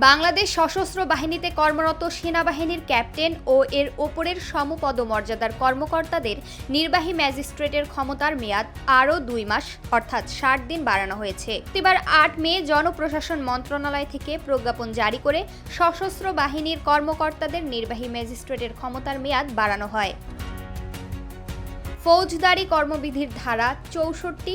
বাংলাদেশ সশস্ত্র বাহিনীতে কর্মরত সেনাবাহিনীর ক্যাপ্টেন ও এর ওপরের সমপদমর্যাদার কর্মকর্তাদের নির্বাহী ম্যাজিস্ট্রেটের ক্ষমতার মেয়াদ আরও 2 মাস অর্থাৎ 60 দিন বাড়ানো হয়েছে। এবার 8 মে জনপ্রশাসন মন্ত্রণালয় থেকে প্রজ্ঞাপন জারি করে সশস্ত্র বাহিনীর কর্মকর্তাদের নির্বাহী ম্যাজিস্ট্রেটের ক্ষমতার মেয়াদ বাড়ানো হয়। ফৌজদারি কর্মবিধির ধারা 64,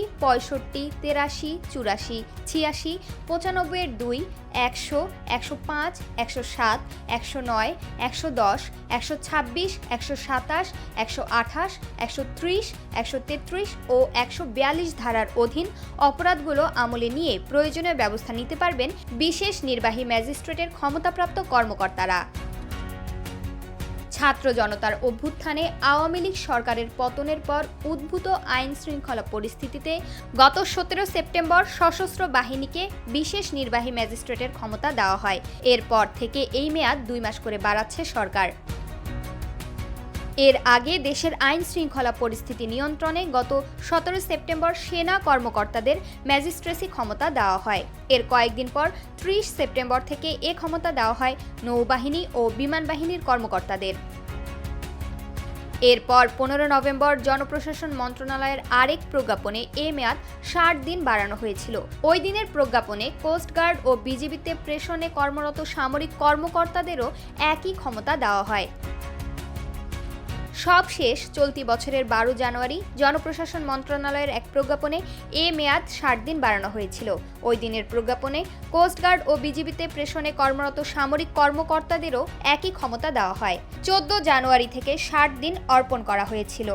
65, 83, 84, 86, 95 (2), 100, 105, 107, 109, 110, 126, 127, 128, 130, 133 ও 142 ধারার অধীন অপরাধগুলো আমলে নিয়ে প্রয়োজনীয় ব্যবস্থা নিতে পারবেন বিশেষ নির্বাহী ম্যাজিস্ট্রেটের ক্ষমতাপ্রাপ্ত কর্মকর্তারা। ছাত্র জনতার অভ্যুত্থানে আওয়ামী লীগ সরকারের পতনের পর উদ্ভূত আইন শৃঙ্খলা পরিস্থিতিতে গত 17 সেপ্টেম্বর সশস্ত্র বাহিনীকে বিশেষ নির্বাহী ম্যাজিস্ট্রেটের ক্ষমতা দেওয়া হয়। এরপর থেকে এই মেয়াদ 2 মাস করে বাড়াচ্ছে সরকার। এর আগে দেশের আইন শৃঙ্খলা পরিস্থিতি নিয়ন্ত্রণে গত 17 সেপ্টেম্বর সেনা কর্মকর্তাদের ম্যাজিস্ট্রেসি ক্ষমতা দেওয়া হয়। এর কয়েকদিন পর 30 সেপ্টেম্বর থেকে এ ক্ষমতা দেওয়া হয় নৌবাহিনী ও বিমান বাহিনীর কর্মকর্তাদের। এরপর 15 নভেম্বর জনপ্রশাসন মন্ত্রণালয়ের আরেক প্রজ্ঞাপনে এ মেয়াদ 60 দিন বাড়ানো হয়েছিল। ওই দিনের প্রজ্ঞাপনে কোস্টগার্ড ও বিজিবিতে প্রেষণে কর্মরত সামরিক কর্মকর্তাদেরও একই ক্ষমতা দেওয়া হয়। সবশেষ চলতি বছরের 12 জানুয়ারি জনপ্রশাসন মন্ত্রণালয়ের এক প্রজ্ঞাপনে এ মেয়াদ 60 দিন বাড়ানো হয়েছিল। ওই দিনের প্রজ্ঞাপনে কোস্টগার্ড ও বিজিবিতে প্রেষণে কর্মরত সামরিক কর্মকর্তাদেরও একই ক্ষমতা দেওয়া হয়। 14 জানুয়ারি থেকে 60 দিন অর্পণ করা হয়েছিল।